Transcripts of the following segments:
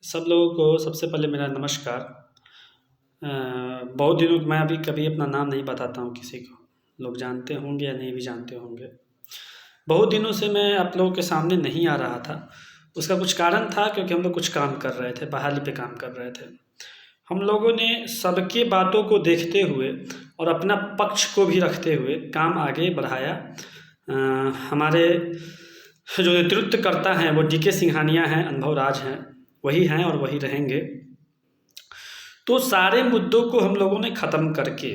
सब लोगों को सबसे पहले मेरा नमस्कार। बहुत दिनों मैं अभी कभी अपना नाम नहीं बताता हूँ किसी को, लोग जानते होंगे या नहीं भी जानते होंगे। बहुत दिनों से मैं आप लोगों के सामने नहीं आ रहा था। उसका कुछ कारण था, क्योंकि हम लोग कुछ काम कर रहे थे, बहाली पे काम कर रहे थे। हम लोगों ने सबके बातों को देखते हुए और अपना पक्ष को भी रखते हुए काम आगे बढ़ाया। हमारे जो नेतृत्व करता हैं वो डी के सिंघानिया हैं, अनुभव राज हैं, वही हैं और वही रहेंगे। तो सारे मुद्दों को हम लोगों ने ख़त्म करके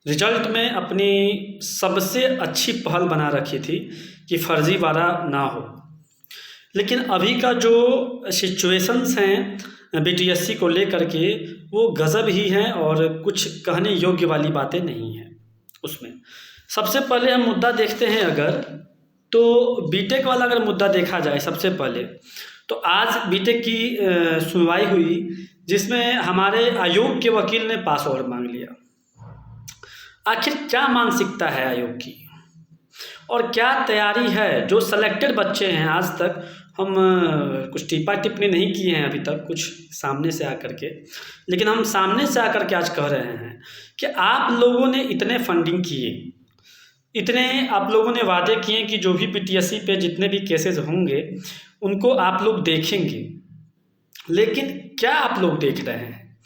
रिजल्ट में अपनी सबसे अच्छी पहल बना रखी थी कि फर्जीवाड़ा ना हो। लेकिन अभी का जो सिचुएशंस हैं बीटीएससी को लेकर के, वो गज़ब ही हैं और कुछ कहने योग्य वाली बातें नहीं हैं उसमें। सबसे पहले हम मुद्दा देखते हैं अगर, तो बीटेक वाला अगर मुद्दा देखा जाए सबसे पहले, तो आज बीटेक की सुनवाई हुई, जिसमें हमारे आयोग के वकील ने पासवर्ड मांग लिया। आखिर क्या मानसिकता है आयोग की और क्या तैयारी है? जो सेलेक्टेड बच्चे हैं, आज तक हम कुछ टिप्पा टिप्पणी नहीं किए हैं अभी तक कुछ सामने से आकर के, लेकिन हम सामने से आकर के आज कह रहे हैं कि आप लोगों ने इतने फंडिंग किए, इतने आप लोगों ने वादे किए कि जो भी बीटीएससी पे जितने भी केसेस होंगे उनको आप लोग देखेंगे, लेकिन क्या आप लोग देख रहे हैं?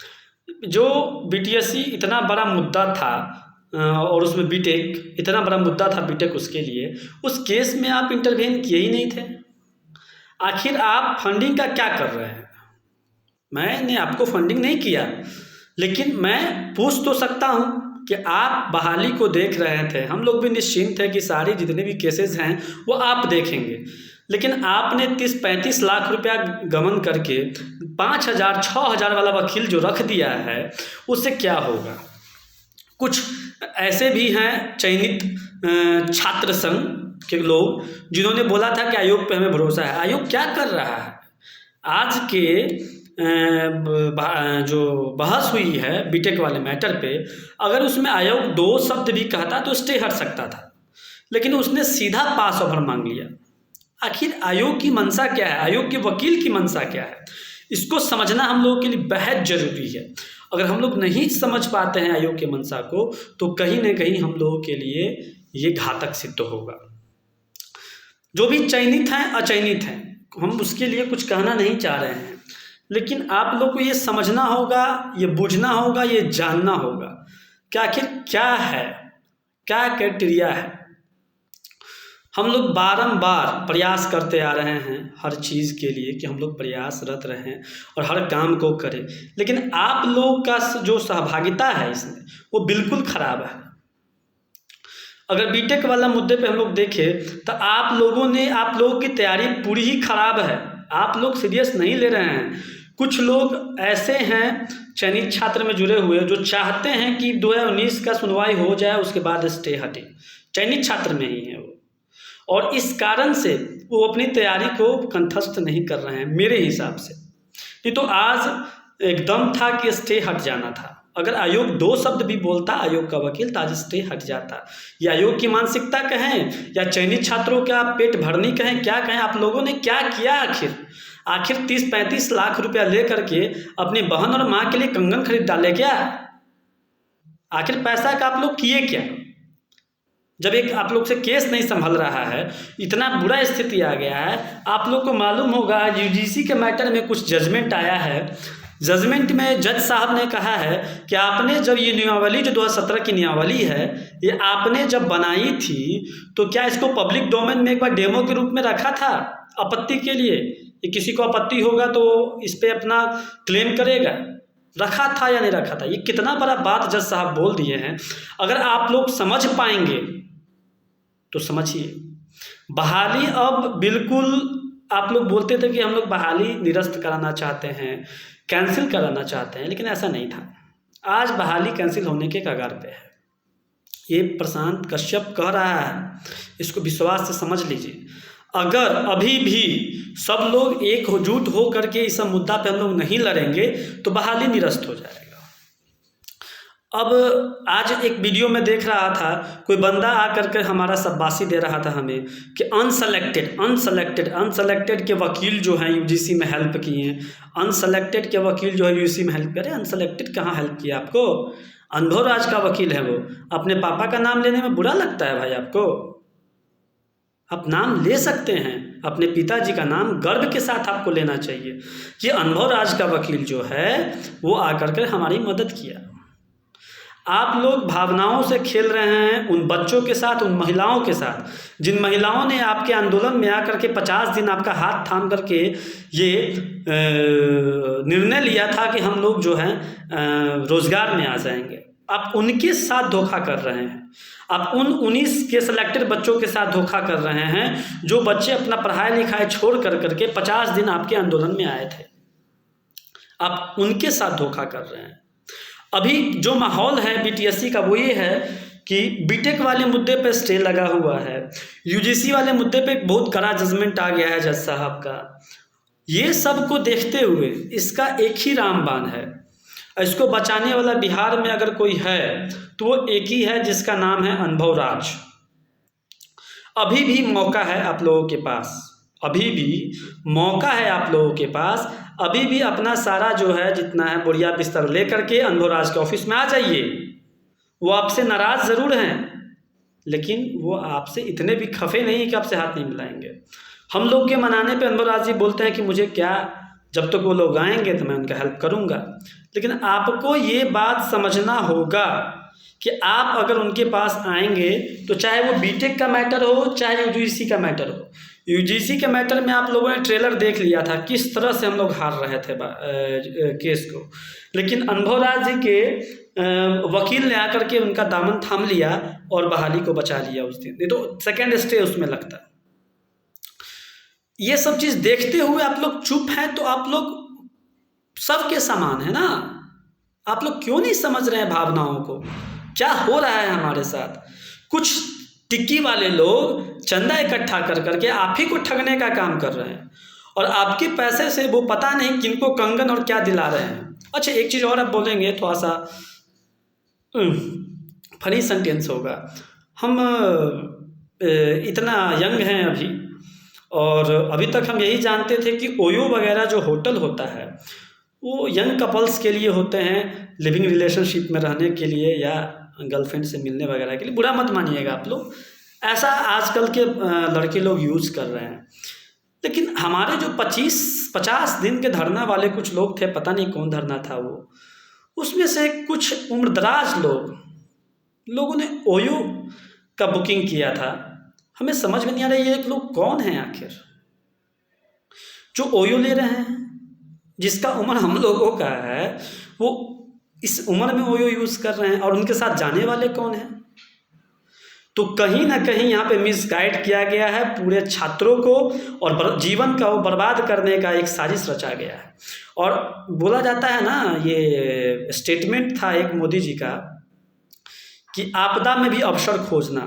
जो बीटीएससी इतना बड़ा मुद्दा था और उसमें बीटेक इतना बड़ा मुद्दा था, बीटेक उसके लिए, उस केस में आप इंटरवेन किए ही नहीं थे। आखिर आप फंडिंग का क्या कर रहे हैं? मैंने आपको फंडिंग नहीं किया, लेकिन मैं पूछ तो सकता हूँ कि आप बहाली को देख रहे थे। हम लोग भी निश्चिंत थे कि सारी जितने भी केसेस हैं वो आप देखेंगे, लेकिन आपने 30-35 लाख रुपया गमन करके 5,000-6,000 वाला वकील जो रख दिया है, उससे क्या होगा? कुछ ऐसे भी हैं चयनित छात्र संघ के लोग जिन्होंने बोला था कि आयोग पे हमें भरोसा है। आयोग क्या कर रहा है? आज के जो बहस हुई है बीटेक वाले मैटर पे, अगर उसमें आयोग 2 शब्द भी कहता तो स्टे हट सकता था, लेकिन उसने सीधा पास ओवर मांग लिया। आखिर आयोग की मंशा क्या है? आयोग के वकील की मंशा क्या है? इसको समझना हम लोगों के लिए बेहद ज़रूरी है। अगर हम लोग नहीं समझ पाते हैं आयोग के मंशा को, तो कहीं ना कहीं हम लोगों के लिए ये घातक सिद्ध होगा। जो भी चयनित हैं, अचयनित हैं, हम उसके लिए कुछ कहना नहीं चाह रहे हैं, लेकिन आप लोग को ये समझना होगा, ये बूझना होगा, ये जानना होगा कि आखिर क्या है, क्या क्राइटेरिया है। हम लोग बारंबार प्रयास करते आ रहे हैं हर चीज़ के लिए कि हम लोग प्रयासरत रहें और हर काम को करें, लेकिन आप लोग का जो सहभागिता है इसमें, वो बिल्कुल ख़राब है। अगर बीटेक वाला मुद्दे पे हम लोग देखें तो आप लोगों की तैयारी पूरी ही ख़राब है। आप लोग सीरियस नहीं ले रहे हैं। कुछ लोग ऐसे हैं चयनित छात्र में जुड़े हुए जो चाहते हैं कि 2019 का सुनवाई हो जाए, उसके बाद स्टे हटे। चयनित छात्र में ही है वो, और इस कारण से वो अपनी तैयारी को कंठस्थ नहीं कर रहे हैं मेरे हिसाब से। नहीं तो आज एकदम था कि स्टे हट जाना था। अगर आयोग 2 शब्द भी बोलता, आयोग का वकील, तो आज स्टे हट जाता। या आयोग की मानसिकता कहें या चयनित छात्रों का पेट भरनी कहें, क्या कहें, आप लोगों ने क्या किया? आखिर 30-35 लाख रुपया ले करके अपनी बहन और माँ के लिए कंगन खरीद डाले क्या? आखिर पैसा का आप लोग किए क्या? जब एक आप लोग से केस नहीं संभल रहा है, इतना बुरा स्थिति आ गया है। आप लोग को मालूम होगा यूजीसी के मैटर में कुछ जजमेंट आया है। जजमेंट में जज साहब ने कहा है कि आपने जब ये नियमावली, जो 2017 की नियमावली है, ये आपने जब बनाई थी तो क्या इसको पब्लिक डोमेन में एक बार डेमो के रूप में रखा था आपत्ति के लिए? ये किसी को आपत्ति होगा तो इस पर अपना क्लेम करेगा। रखा था या नहीं रखा था? ये कितना बड़ा बात जज साहब बोल दिए हैं। अगर आप लोग समझ पाएंगे तो समझिए। बहाली अब बिल्कुल, आप लोग बोलते थे कि हम लोग बहाली निरस्त कराना चाहते हैं, कैंसिल कराना चाहते हैं, लेकिन ऐसा नहीं था। आज बहाली कैंसिल होने के कगार पे है। ये प्रशांत कश्यप कह रहा है, इसको विश्वास से समझ लीजिए। अगर अभी भी सब लोग एकजुट हो करके इस मुद्दा पे हम लोग नहीं लड़ेंगे तो बहाली निरस्त हो जाएगा। अब आज एक वीडियो में देख रहा था, कोई बंदा आकर के हमारा शाबाशी दे रहा था हमें कि अनसेलेक्टेड के वकील जो हैं यूजीसी में हेल्प किए हैं, अनसेलेक्टेड के वकील जो है यूजीसी में हेल्प करे। अनसेलेक्टेड कहाँ हेल्प किया आपको? अनुभव राज का वकील है वो। अपने पापा का नाम लेने में बुरा लगता है भाई आपको? आप नाम ले सकते हैं, अपने पिताजी का नाम गर्व के साथ आपको लेना चाहिए। ये अनुभव राज का वकील जो है वो आकर के हमारी मदद किया। आप लोग भावनाओं से खेल रहे हैं उन बच्चों के साथ, उन महिलाओं के साथ, जिन महिलाओं ने आपके आंदोलन में आकर के 50 दिन आपका हाथ थाम करके ये निर्णय लिया था कि हम लोग जो है रोजगार में आ जाएंगे। आप उनके साथ धोखा कर रहे हैं। आप उन 19 के सिलेक्टेड बच्चों के साथ धोखा कर रहे हैं जो बच्चे अपना पढ़ाई लिखाई छोड़ कर करके 50 दिन आपके आंदोलन में आए थे। आप उनके साथ धोखा कर रहे हैं। अभी जो माहौल है बीटीएससी का वो ये है कि बीटेक वाले मुद्दे पे स्टे लगा हुआ है, यूजीसी वाले मुद्दे पे बहुत कड़ा जजमेंट आ गया है जज साहब का। ये सब को देखते हुए इसका एक ही रामबाण है, इसको बचाने वाला बिहार में अगर कोई है तो वो एक ही है जिसका नाम है अनुभव राज। अभी भी मौका है आप लोगों के पास, अभी भी मौका है आप लोगों के पास। अभी भी अपना सारा जो है जितना है बोरिया बिस्तर लेकर के अनुभव राज के ऑफिस में आ जाइए। वो आपसे नाराज ज़रूर हैं लेकिन वो आपसे इतने भी खफे नहीं कि आपसे हाथ नहीं मिलाएंगे। हम लोग के मनाने पे अनुभव राज जी बोलते हैं कि मुझे क्या, जब तक वो लोग आएंगे तो मैं उनका हेल्प करूँगा। लेकिन आपको ये बात समझना होगा कि आप अगर उनके पास आएंगे तो चाहे वो बीटेक का मैटर हो चाहे यूजीसी का मैटर हो। यूजीसी के मैटर में आप लोगों ने ट्रेलर देख लिया था किस तरह से हम लोग हार रहे थे केस को, लेकिन अनुभव राज जी के वकील ने आकर के उनका दामन थाम लिया और बहाली को बचा लिया उस दिन, नहीं तो सेकेंड स्टे उसमें लगता। ये सब चीज़ देखते हुए आप लोग चुप हैं तो आप लोग सबके समान है ना। आप लोग क्यों नहीं समझ रहे हैं भावनाओं को? क्या हो रहा है हमारे साथ? कुछ टिक्की वाले लोग चंदा इकट्ठा कर करके आप ही को ठगने का काम कर रहे हैं और आपके पैसे से वो पता नहीं किनको कंगन और क्या दिला रहे हैं। अच्छा एक चीज़ और आप बोलेंगे, थोड़ा सा फनी सेंटेंस होगा। हम इतना यंग हैं अभी और अभी तक हम यही जानते थे कि ओयो वगैरह जो होटल होता है वो यंग कपल्स के लिए होते हैं, लिविंग रिलेशनशिप में रहने के लिए या गर्लफ्रेंड से मिलने वगैरह के लिए। बुरा मत मानिएगा आप लोग, ऐसा आजकल के लड़के लोग यूज़ कर रहे हैं। लेकिन हमारे जो 50 दिन के धरना वाले कुछ लोग थे, पता नहीं कौन धरना था वो, उसमें से कुछ उम्रदराज लोगों ने ओयो का बुकिंग किया था। हमें समझ में नहीं आ रहा ये लोग कौन हैं आखिर जो ओयो ले रहे हैं। जिसका उम्र हम लोगों का है वो इस उम्र में ओयो यूज़ कर रहे हैं और उनके साथ जाने वाले कौन हैं? तो कहीं ना कहीं यहाँ पे मिसगाइड किया गया है पूरे छात्रों को और जीवन का वो बर्बाद करने का एक साजिश रचा गया है। और बोला जाता है ना, ये स्टेटमेंट था एक मोदी जी का कि आपदा में भी अवसर खोजना।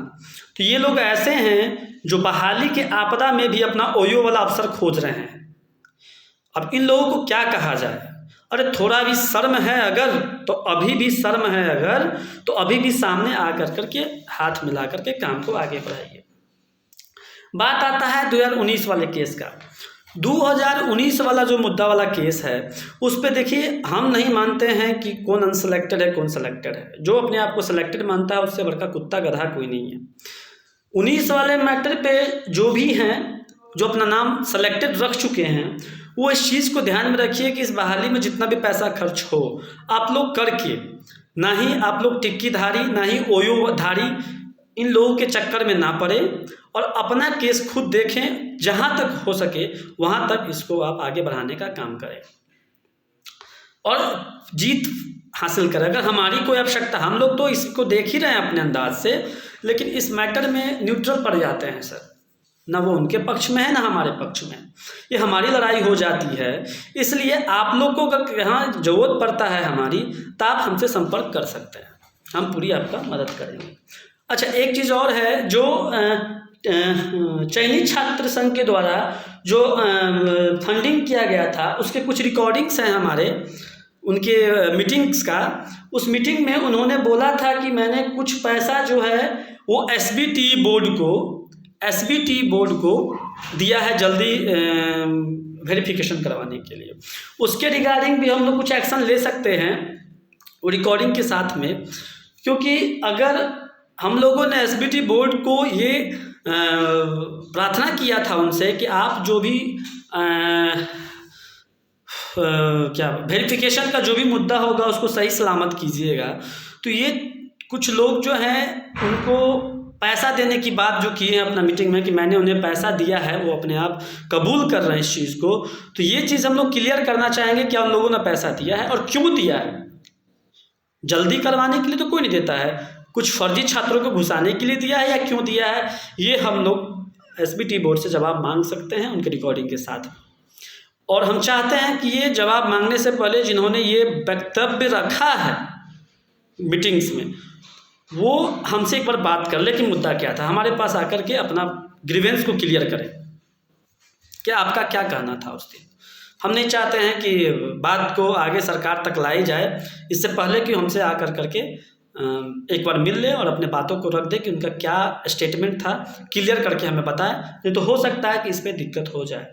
तो ये लोग ऐसे हैं जो बहाली के आपदा में भी अपना ओयो वाला अवसर खोज रहे हैं। अब इन लोगों को क्या कहा जाए? अरे थोड़ा भी शर्म है अगर, तो अभी भी शर्म है अगर, तो अभी भी सामने आ करके हाथ मिला करके काम को आगे बढ़ाइए। बात आता है 2019 वाले केस का। 2019 वाला जो मुद्दा वाला केस है उस पे देखिए, हम नहीं मानते हैं कि कौन अनसेलेक्टेड है कौन सेलेक्टेड है। जो अपने आप को सेलेक्टेड मानता है उससे बड़का कुत्ता गधा कोई नहीं है। 19 वाले मैटर पे जो भी हैं जो अपना नाम सेलेक्टेड रख चुके हैं वो इस चीज़ को ध्यान में रखिए कि इस बहाली में जितना भी पैसा खर्च हो आप लोग करके, ना ही आप लोग टिक्कीधारी ना ही ओयो धारी इन लोगों के चक्कर में ना पड़े और अपना केस खुद देखें। जहाँ तक हो सके वहाँ तक इसको आप आगे बढ़ाने का काम करें और जीत हासिल करें। अगर हमारी कोई आवश्यकता, हम लोग तो इसको देख ही रहे हैं अपने अंदाज से, लेकिन इस मैटर में न्यूट्रल पड़ जाते हैं सर। ना वो उनके पक्ष में है ना हमारे पक्ष में, ये हमारी लड़ाई हो जाती है। इसलिए आप लोग को अगर यहाँ ज़रूरत पड़ता है हमारी, तो आप हमसे संपर्क कर सकते हैं, हम पूरी आपका मदद करेंगे। अच्छा एक चीज़ और है, जो चयनित छात्र संघ के द्वारा जो फंडिंग किया गया था उसके कुछ रिकॉर्डिंग्स हैं हमारे, उनके मीटिंग्स का, उस मीटिंग में उन्होंने बोला था कि मैंने कुछ पैसा जो है वो एसबीटी बोर्ड को दिया है जल्दी वेरिफिकेशन करवाने के लिए। उसके रिगार्डिंग भी हम लोग कुछ एक्शन ले सकते हैं वो रिकॉर्डिंग के साथ में, क्योंकि अगर हम लोगों ने एसबीटी बोर्ड को ये प्रार्थना किया था उनसे कि आप जो भी क्या वेरिफिकेशन का जो भी मुद्दा होगा उसको सही सलामत कीजिएगा, तो ये कुछ लोग जो हैं उनको पैसा देने की बात जो की है अपना मीटिंग में कि मैंने उन्हें पैसा दिया है, वो अपने आप कबूल कर रहे हैं इस चीज़ को। तो ये चीज़ हम लोग क्लियर करना चाहेंगे कि उन लोगों ने पैसा दिया है और क्यों दिया है। जल्दी करवाने के लिए तो कोई नहीं देता है, कुछ फर्जी छात्रों को घुसाने के लिए दिया है या क्यों दिया है, ये हम लोग एसबीटी बोर्ड से जवाब मांग सकते हैं उनके रिकॉर्डिंग के साथ। और हम चाहते हैं कि ये जवाब मांगने से पहले जिन्होंने ये वक्तव्य रखा है मीटिंग्स में, वो हमसे एक बार बात कर ले कि मुद्दा क्या था, हमारे पास आकर के अपना ग्रीवेंस को क्लियर करें कि आपका क्या कहना था उस दिन। हम नहीं चाहते हैं कि बात को आगे सरकार तक लाई जाए, इससे पहले कि हमसे आकर करके एक बार मिल ले और अपने बातों को रख दे कि उनका क्या स्टेटमेंट था, क्लियर करके हमें बताएं। नहीं तो हो सकता है कि इस पर दिक्कत हो जाए,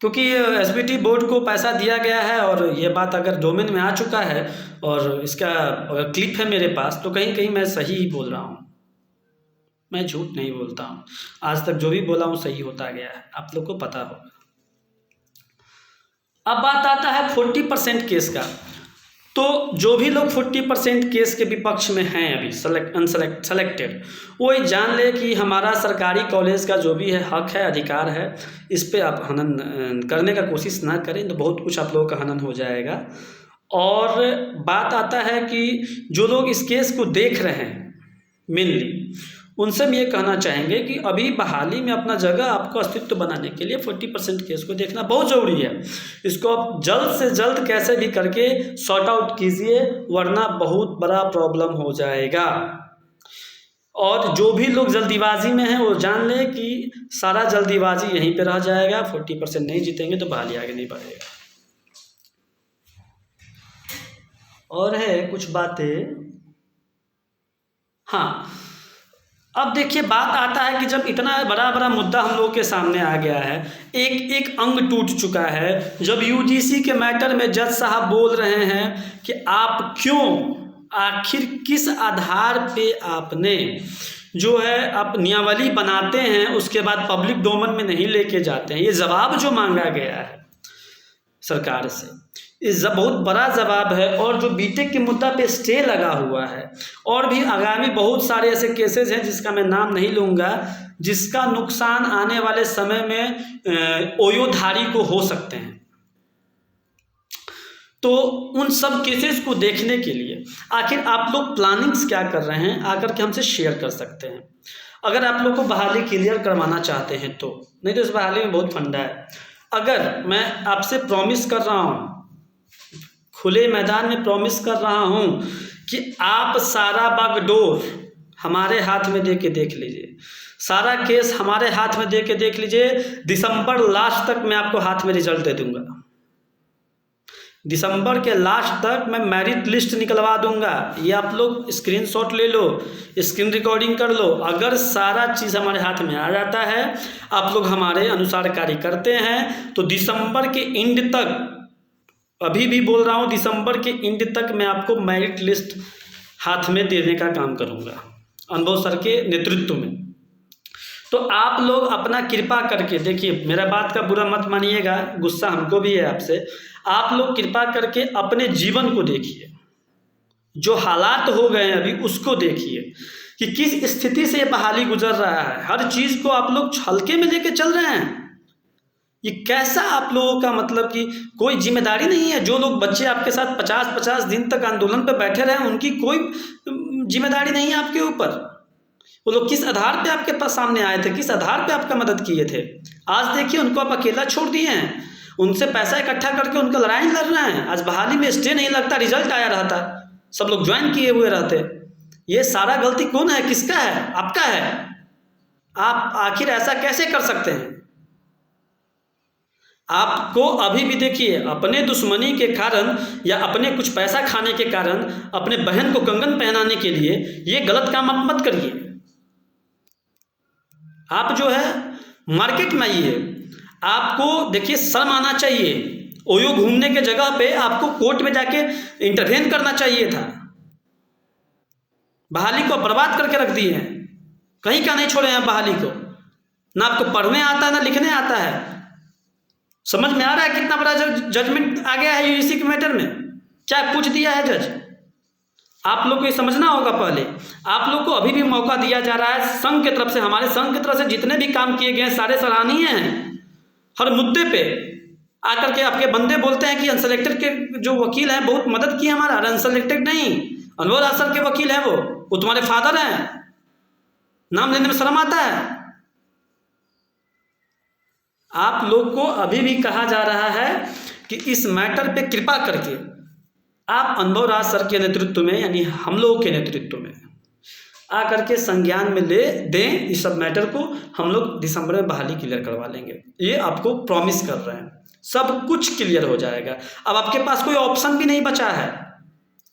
क्योंकि एसबीटी बोर्ड को पैसा दिया गया है और ये बात अगर डोमेन में आ चुका है और इसका अगर क्लिप है मेरे पास, तो कहीं कहीं मैं सही ही बोल रहा हूँ, मैं झूठ नहीं बोलता हूँ। आज तक जो भी बोला हूँ सही होता गया है, आप लोग को पता होगा। अब बात आता है 40% केस का। तो जो भी लोग 40% केस के विपक्ष में हैं अभी सेलेक्टेड, वो ये जान ले कि हमारा सरकारी कॉलेज का जो भी है हक है, अधिकार है, इस पे आप हनन करने का कोशिश ना करें तो बहुत कुछ आप लोगों का हनन हो जाएगा। और बात आता है कि जो लोग इस केस को देख रहे हैं मेनली, उनसे हम ये कहना चाहेंगे कि अभी बहाली में अपना जगह आपको अस्तित्व बनाने के लिए 40% केस को देखना बहुत ज़रूरी है। इसको आप जल्द से जल्द कैसे भी करके सॉर्ट आउट कीजिए, वरना बहुत बड़ा प्रॉब्लम हो जाएगा। और जो भी लोग जल्दीबाजी में हैं वो जान लें कि सारा जल्दीबाजी यहीं पे रह जाएगा। 40% नहीं जीतेंगे तो बहाली आगे नहीं बढ़ेगा। और है कुछ बातें, हाँ, अब देखिए बात आता है कि जब इतना बड़ा मुद्दा हम लोगों के सामने आ गया है, एक एक अंग टूट चुका है, जब यूजीसी के मैटर में जज साहब बोल रहे हैं कि आप क्यों, आखिर किस आधार पे आपने जो है आप नियमावली बनाते हैं उसके बाद पब्लिक डोमेन में नहीं लेके जाते हैं, ये जवाब जो मांगा गया है सरकार से, इस बहुत बड़ा जवाब है। और जो बीटेक के मुद्दा पे स्टे लगा हुआ है, और भी आगामी बहुत सारे ऐसे केसेस हैं जिसका मैं नाम नहीं लूँगा, जिसका नुकसान आने वाले समय में ओयोधारी को हो सकते हैं। तो उन सब केसेस को देखने के लिए आखिर आप लोग प्लानिंग्स क्या कर रहे हैं आकर के हमसे शेयर कर सकते हैं। अगर आप लोग को बहाली क्लियर करवाना चाहते हैं तो, नहीं तो इस बहाली में बहुत फंडा है। अगर मैं आपसे प्रॉमिस कर रहा हूँ, खुले मैदान में प्रॉमिस कर रहा हूँ कि आप सारा बागडोर हमारे हाथ में दे के देख लीजिए, सारा केस हमारे हाथ में दे के देख लीजिए, दिसंबर लास्ट तक मैं आपको हाथ में रिजल्ट दे दूंगा। दिसंबर के लास्ट तक मैं मेरिट लिस्ट निकलवा दूंगा। ये आप लोग स्क्रीनशॉट ले लो, स्क्रीन रिकॉर्डिंग कर लो। अगर सारा चीज़ हमारे हाथ में आ जाता है, आप लोग हमारे अनुसार कार्य करते हैं, तो दिसंबर के एंड तक, अभी भी बोल रहा हूँ, दिसंबर के एंड तक मैं आपको मेरिट लिस्ट हाथ में देने का काम करूँगा अनुभव सर के नेतृत्व में। तो आप लोग अपना कृपा करके देखिए, मेरा बात का बुरा मत मानिएगा, गुस्सा हमको भी है आपसे। आप लोग कृपा करके अपने जीवन को देखिए, जो हालात हो गए हैं अभी उसको देखिए कि किस स्थिति से ये बहाली गुजर रहा है। हर चीज़ को आप लोग हल्के में लेके चल रहे हैं। ये कैसा आप लोगों का मतलब कि कोई जिम्मेदारी नहीं है। जो लोग बच्चे आपके साथ 50-50 दिन तक आंदोलन पर बैठे रहे, उनकी कोई जिम्मेदारी नहीं है आपके ऊपर। वो लोग किस आधार पे आपके पास सामने आए थे, किस आधार पे आपका मदद किए थे। आज देखिए उनको आप अकेला छोड़ दिए हैं, उनसे पैसा इकट्ठा करके उनका लड़ाई लड़ रहे हैं। आज बहाली में स्टे नहीं लगता, रिजल्ट आया रहता, सब लोग ज्वाइन किए हुए रहते। ये सारा गलती कौन है, किसका है? आपका है। आप आखिर ऐसा कैसे कर सकते हैं? आपको अभी भी देखिए, अपने दुश्मनी के कारण या अपने कुछ पैसा खाने के कारण अपने बहन को कंगन पहनाने के लिए ये गलत काम आप मत करिए। आप जो है मार्केट में आइए, आपको देखिए शर्म आना चाहिए। ओयो घूमने के जगह पे आपको कोर्ट में जाके इंटरवेन करना चाहिए था। बहाली को बर्बाद करके रख दिए हैं, कहीं का नहीं छोड़े हैं बहाली को। ना आपको पढ़ने आता है ना लिखने आता है। समझ में आ रहा है कितना बड़ा जजमेंट आ गया है यूजीसी के मैटर में, क्या पूछ दिया है जज। आप लोग को ये समझना होगा। पहले आप लोग को अभी भी मौका दिया जा रहा है संघ की तरफ से, हमारे संघ की तरफ से जितने भी काम किए गए हैं सारे सराहनीय हैं। हर मुद्दे पे आकर के आपके बंदे बोलते हैं कि अनसेलेक्टेड के जो वकील हैं बहुत मदद की हमारा। अनसेलेक्टेड नहीं, अनवर आसर के वकील हैं वो तुम्हारे फादर हैं। नाम लेने में शर्म आता है। आप लोग को अभी भी कहा जा रहा है कि इस मैटर पे कृपा करके आप अनुभव राज सर के नेतृत्व में, यानी हम लोगों के नेतृत्व में आकर के संज्ञान में ले दें इस सब मैटर को। हम लोग दिसंबर में बहाली क्लियर करवा लेंगे, ये आपको प्रॉमिस कर रहे हैं। सब कुछ क्लियर हो जाएगा। अब आपके पास कोई ऑप्शन भी नहीं बचा है,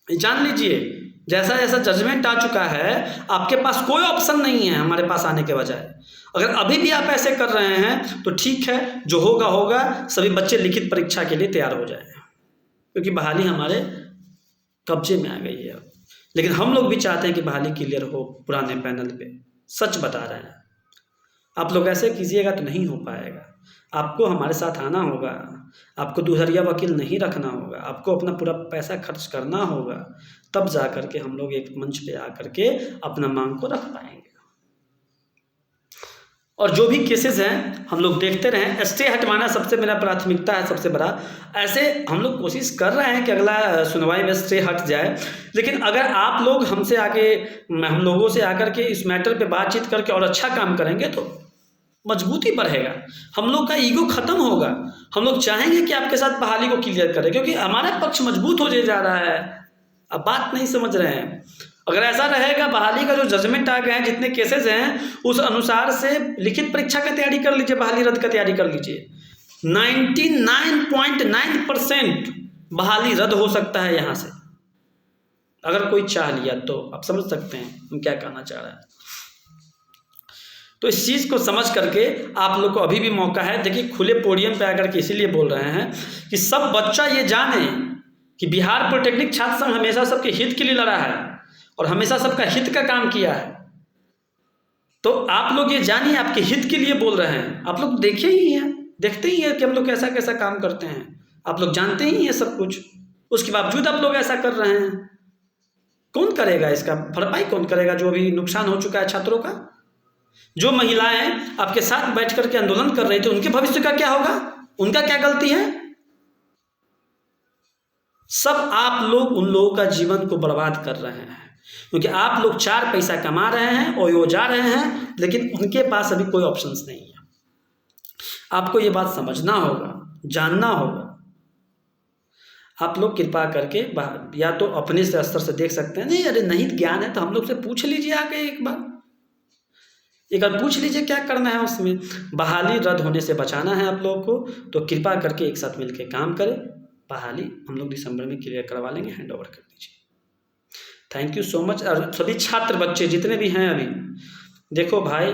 जान लीजिए। जैसा जैसा जजमेंट आ चुका है आपके पास कोई ऑप्शन नहीं है हमारे पास आने के बजाय। अगर अभी भी आप ऐसे कर रहे हैं तो ठीक है, जो होगा होगा। सभी बच्चे लिखित परीक्षा के लिए तैयार हो जाएं, क्योंकि बहाली हमारे कब्जे में आ गई है। लेकिन हम लोग भी चाहते हैं कि बहाली क्लियर हो पुराने पैनल पे। सच बता रहे हैं, आप लोग ऐसे कीजिएगा तो नहीं हो पाएगा। आपको हमारे साथ आना होगा, आपको दुहरिया वकील नहीं रखना होगा, आपको अपना पूरा पैसा खर्च करना होगा, तब जा कर के हम लोग एक मंच पे आकर के अपना मांग को रख पाएंगे। और जो भी केसेस हैं हम लोग देखते रहें। स्टे हटवाना सबसे मेरा प्राथमिकता है, सबसे बड़ा। ऐसे हम लोग कोशिश कर रहे हैं कि अगला सुनवाई में स्टे हट जाए। लेकिन अगर आप लोग हमसे आगे, हम लोगों से आकर के इस मैटर पे बातचीत करके और अच्छा काम करेंगे तो मजबूती बढ़ेगा, हम लोग का ईगो खत्म होगा। हम लोग चाहेंगे कि आपके साथ बहाली को क्लियर करें, क्योंकि हमारा पक्ष मजबूत हो जा रहा है। अब बात नहीं समझ रहे हैं। अगर ऐसा रहेगा, बहाली का जो जजमेंट आ गए हैं, जितने केसेस हैं, उस अनुसार से लिखित परीक्षा की तैयारी कर लीजिए, बहाली रद्द का तैयारी कर लीजिए। 99.9% बहाली रद्द हो सकता है यहाँ से, अगर कोई चाह लिया तो। आप समझ सकते हैं हम क्या कहना चाह रहे हैं। तो इस चीज़ को समझ करके आप लोग को अभी भी मौका है। देखिए, खुले पोडियम पे आकर के इसीलिए बोल रहे हैं कि सब बच्चा ये जाने कि बिहार पॉलिटेक्निक छात्र संघ हमेशा सबके हित के लिए लड़ा है और हमेशा सबका हित का काम किया है। तो आप लोग ये जानिए, आपके हित के लिए बोल रहे हैं। आप लोग देखे ही हैं, देखते ही हैं कि हम लोग कैसा कैसा काम करते हैं। आप लोग जानते ही हैं सब कुछ, उसके बावजूद आप लोग ऐसा कर रहे हैं। कौन करेगा इसका भरपाई? कौन करेगा जो अभी नुकसान हो चुका है छात्रों का? जो महिलाएं आपके साथ बैठ करके आंदोलन कर रही थी, उनके भविष्य का क्या होगा? उनका क्या गलती है? सब आप लोग उन लोगों का जीवन को बर्बाद कर रहे हैं, क्योंकि आप लोग 4 पैसा कमा रहे हैं और यो जा रहे हैं, लेकिन उनके पास अभी कोई ऑप्शंस नहीं है। आपको ये बात समझना होगा, जानना होगा। आप लोग कृपा करके या तो अपने स्तर से देख सकते हैं, नहीं अरे नहीं ज्ञान है तो हम लोग से पूछ लीजिए आके एक बार पूछ लीजिए क्या करना है उसमें। बहाली रद्द होने से बचाना है आप लोगों को, तो कृपा करके एक साथ मिलकर काम करें। बहाली हम लोग दिसंबर में क्लियर करवा लेंगे, हैंड ओवर कर दीजिए। Thank you so much. और सभी छात्र बच्चे जितने भी हैं, अभी देखो भाई,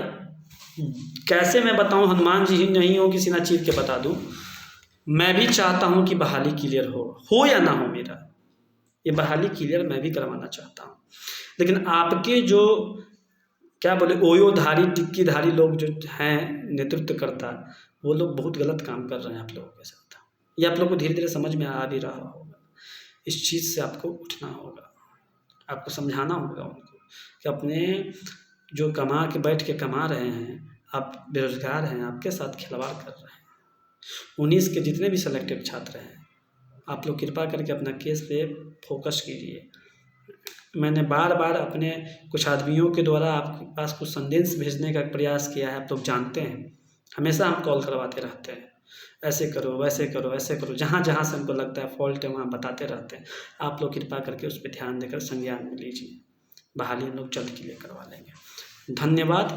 कैसे मैं बताऊं, हनुमान जी ही नहीं हो किसी ना चीर के बता दूं। मैं भी चाहता हूं कि बहाली क्लियर हो या ना हो, मेरा ये बहाली क्लियर मैं भी करवाना चाहता हूं। लेकिन आपके जो क्या बोले ओयोधारी टिक्कीधारी लोग जो हैं नेतृत्व करता, वो लोग बहुत गलत काम कर रहे हैं आप लोगों के साथ। ये आप लोग को धीरे धीरे समझ में आ भी रहा होगा। इस चीज़ से आपको उठना होगा, आपको समझाना होगा उनको कि अपने जो कमा के बैठ के कमा रहे हैं, आप बेरोजगार हैं, आपके साथ खिलवाड़ कर रहे हैं। 19 के जितने भी सिलेक्टेड छात्र हैं, आप लोग कृपा करके अपना केस पे फोकस कीजिए। मैंने बार बार अपने कुछ आदमियों के द्वारा आपके पास कुछ संदेश भेजने का प्रयास किया है, आप लोग जानते हैं। हमेशा हम कॉल करवाते रहते हैं, ऐसे करो वैसे करो ऐसे करो, जहाँ जहाँ से हमको लगता है फॉल्ट है वहाँ बताते रहते हैं। आप लोग कृपा करके उस पर ध्यान देकर संज्ञान में लीजिए। बहाली हम लोग जल्द क्लियर करवा लेंगे। धन्यवाद।